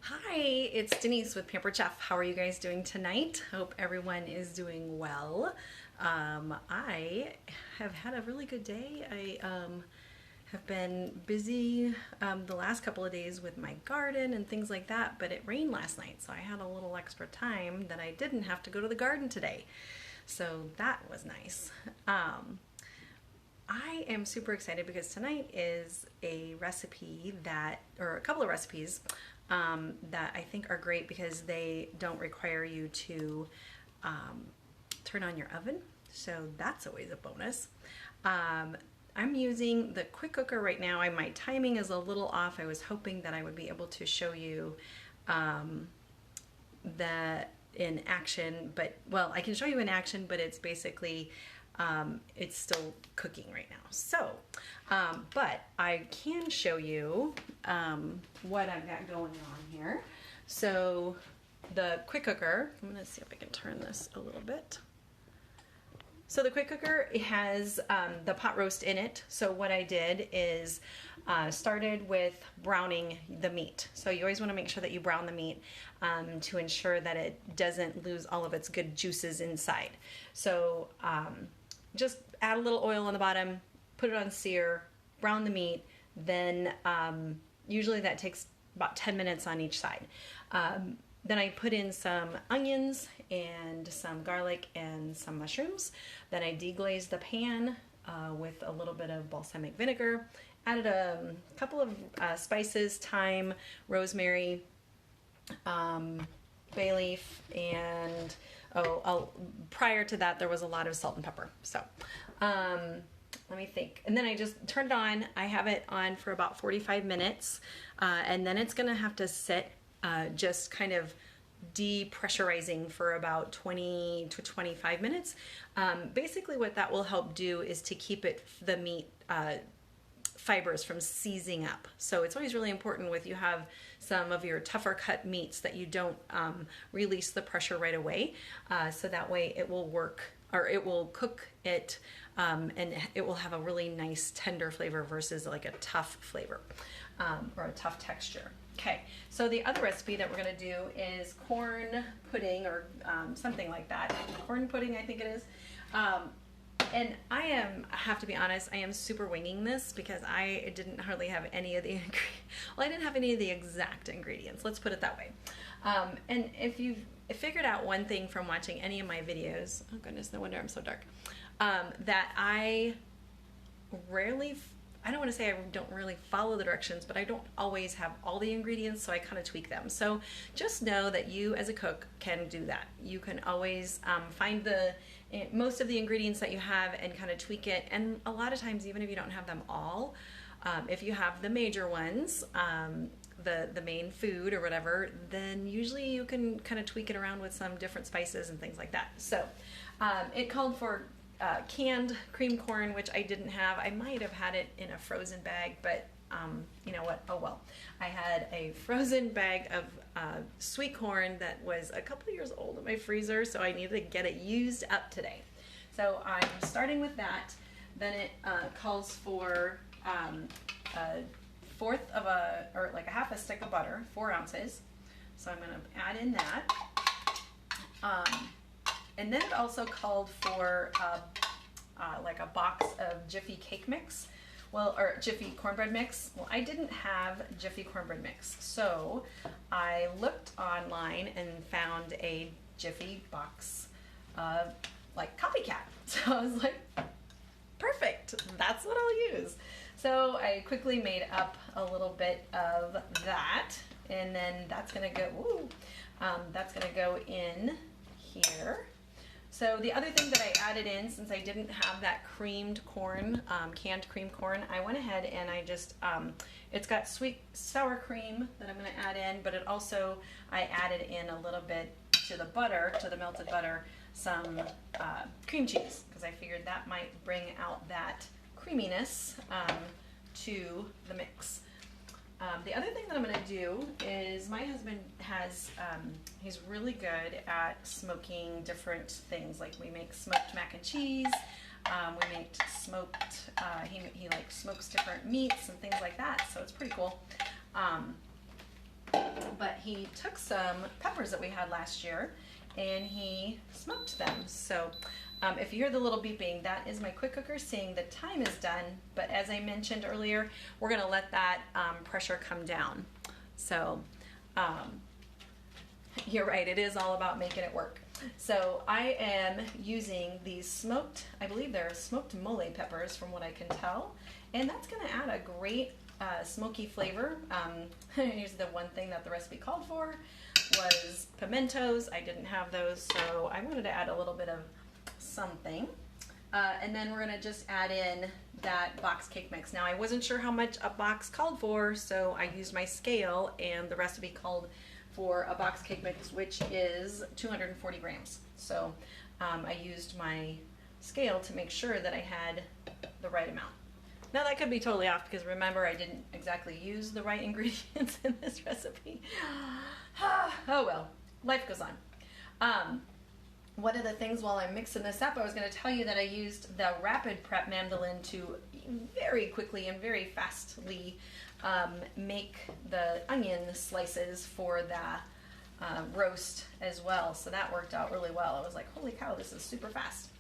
Hi, it's Denise with Pampered Chef. How are you guys doing tonight? Hope everyone is doing well. I have had a really good day. I have been busy the last couple of days with my garden and things like that, but it rained last night, so I had a little extra time that I didn't have to go to the garden today. So that was nice. I am super excited because tonight is a recipe or a couple of recipes that I think are great because they don't require you to turn on your oven. So that's always a bonus. I'm using the quick cooker right now. My timing is a little off. I was hoping that I would be able to show you that in action, well, I can show you in action, but it's basically it's still cooking right now. So, but I can show you what I've got going on here. So the quick cooker, I'm gonna see if I can turn this a little bit. So the quick cooker has the pot roast in it. So what I did is started with browning the meat. So you always want to make sure that you brown the meat to ensure that it doesn't lose all of its good juices inside. So just add a little oil on the bottom, put it on sear, brown the meat, then usually that takes about 10 minutes on each side. Then I put in some onions and some garlic and some mushrooms. Then I deglazed the pan with a little bit of balsamic vinegar, added a couple of spices, thyme, rosemary, bay leaf, and prior to that there was a lot of salt and pepper. So let me think. And then I just turned it on. I have it on for about 45 minutes and then it's gonna have to sit just kind of depressurizing for about 20 to 25 minutes. Basically what that will help do is to keep the meat fibers from seizing up. So it's always really important with you have some of your tougher cut meats that you don't release the pressure right away. So that way it will work, or it will cook it and it will have a really nice tender flavor versus like a tough flavor or a tough texture. Okay, so the other recipe that we're going to do is corn pudding or something like that. Corn pudding, I think it is. And I have to be honest, I am super winging this because I didn't hardly have any of the I didn't have any of the exact ingredients. Let's put it that way. And if you've figured out one thing from watching any of my videos, oh goodness, no wonder I'm so dark, that I don't want to say I don't really follow the directions, but I don't always have all the ingredients, so I kind of tweak them. So just know that you as a cook can do that. You can always find most of the ingredients that you have and kind of tweak it. And a lot of times, even if you don't have them all, if you have the major ones, the main food or whatever, then usually you can kind of tweak it around with some different spices and things like that. So it called for canned cream corn, which I didn't have. I might have had it in a frozen bag, but you know what, oh well. I had a frozen bag of sweet corn that was a couple of years old in my freezer, so I needed to get it used up today. So I'm starting with that. Then it calls for a fourth of or like a half a stick of butter, 4 ounces. So I'm gonna add in that. And then it also called for like a box of Jiffy cake mix, or Jiffy cornbread mix. Well, I didn't have Jiffy cornbread mix, so I looked online and found a Jiffy box like copycat. So I was like, perfect, that's what I'll use. So I quickly made up a little bit of that, and then that's gonna go in here. So the other thing that I added in, since I didn't have that creamed corn, canned cream corn, I went ahead and I just, it's got sweet sour cream that I'm going to add in, but I added in a little bit to the melted butter, some cream cheese, because I figured that might bring out that creaminess to the mix. The other thing that I'm going to do is my husband he's really good at smoking different things. Like we make smoked mac and cheese, we make smoked, he like smokes different meats and things like that, so it's pretty cool. but he took some peppers that we had last year and he smoked them. So if you hear the little beeping, that is my quick cooker saying the time is done. But as I mentioned earlier, we're gonna let that pressure come down. So you're right, it is all about making it work. So I am using these smoked, I believe they're smoked mole peppers from what I can tell. And that's gonna add a great smoky flavor. Here's the one thing that the recipe called for was pimentos. I didn't have those, so I wanted to add a little bit of something. And then we're gonna just add in that box cake mix. Now I wasn't sure how much a box called for, so I used my scale, and the recipe called for a box cake mix, which is 240 grams. So I used my scale to make sure that I had the right amount. Now that could be totally off because remember I didn't exactly use the right ingredients in this recipe. Oh well, life goes on. One of the things while I'm mixing this up, I was going to tell you that I used the Rapid Prep mandolin to very quickly and very fastly make the onion slices for the roast as well. So that worked out really well. I was like, holy cow, this is super fast.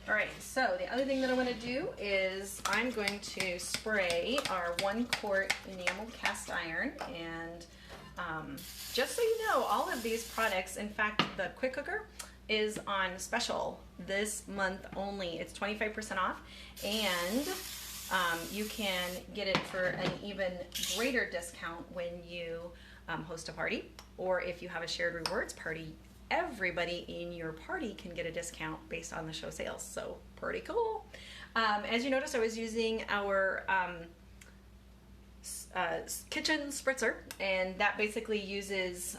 All right, so the other thing that I want to do is I'm going to spray our 1 quart enamel cast iron, and just so you know, all of these products, in fact, the quick cooker is on special this month only. It's 25% off, and you can get it for an even greater discount when you host a party, or if you have a shared rewards party. Everybody in your party can get a discount based on the show sales, so pretty cool. As you noticed, I was using our kitchen spritzer, and that basically uses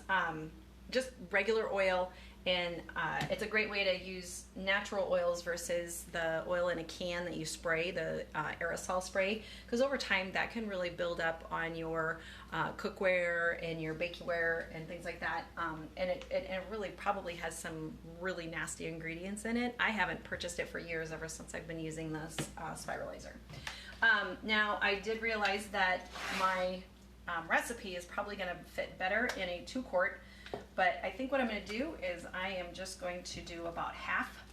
just regular oil, and it's a great way to use natural oils versus the oil in a can that you spray, the aerosol spray, because over time that can really build up on your cookware and your bakeware and things like that, and it really probably has some really nasty ingredients in it. I haven't purchased it for years, ever since I've been using this spiralizer. Now I did realize that my recipe is probably going to fit better in a 2 quart, but I think what I'm going to do is I am just going to do about half,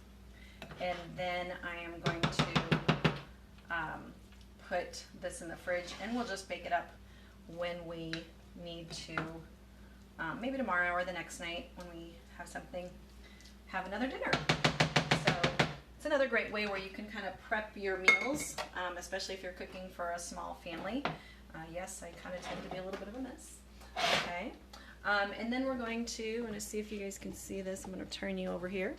and then I am going to put this in the fridge, and we'll just bake it up when we need to, maybe tomorrow or the next night when we have another dinner. So it's another great way where you can kind of prep your meals, especially if you're cooking for a small family. Yes, I kind of tend to be a little bit of a mess. Okay. And then we're going to see if you guys can see this. I'm going to turn you over here.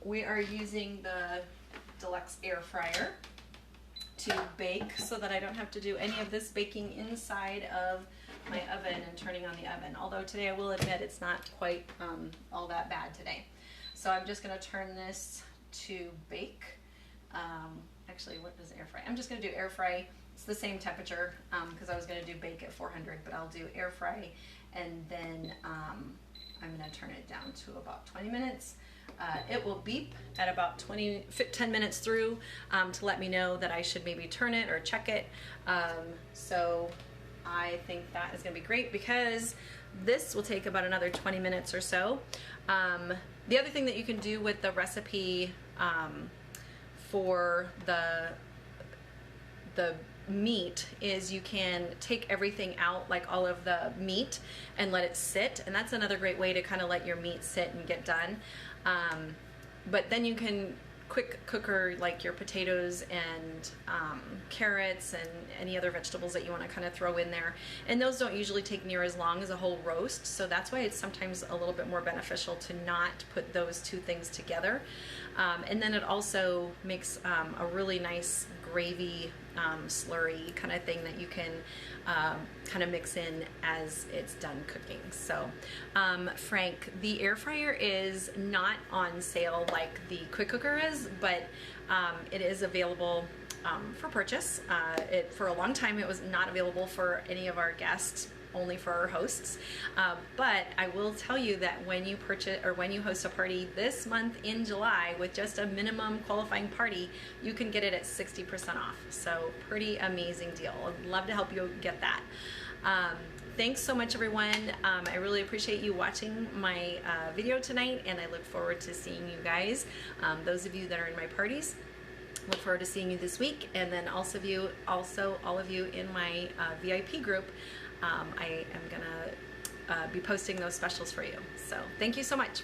We are using the Deluxe Air Fryer to bake so that I don't have to do any of this baking inside of my oven and turning on the oven. Although today I will admit it's not quite all that bad today. So I'm just going to turn this to bake. Actually, what does air fry? I'm just going to do air fry. It's the same temperature because I was going to do bake at 400, but I'll do air fry, and then I'm going to turn it down to about 20 minutes. It will beep at about 10 minutes through to let me know that I should maybe turn it or check it. So I think that is going to be great because this will take about another 20 minutes or so. The other thing that you can do with the recipe for the meat is you can take everything out, like all of the meat, and let it sit, and that's another great way to kind of let your meat sit and get done. But then you can quick cooker like your potatoes and carrots and any other vegetables that you want to kind of throw in there, and those don't usually take near as long as a whole roast, so that's why it's sometimes a little bit more beneficial to not put those two things together. And then it also makes a really nice gravy slurry kind of thing that you can kind of mix in as it's done cooking. So Frank, the air fryer is not on sale like the quick cooker is, but it is available for purchase. For a long time it was not available for any of our guests, only for our hosts. But I will tell you that when you purchase or when you host a party this month in July with just a minimum qualifying party, you can get it at 60% off. So pretty amazing deal. I'd love to help you get that. Thanks so much, everyone. I really appreciate you watching my video tonight, and I look forward to seeing you guys. Those of you that are in my parties, look forward to seeing you this week, and then also all of you in my VIP group. I am gonna be posting those specials for you. So thank you so much.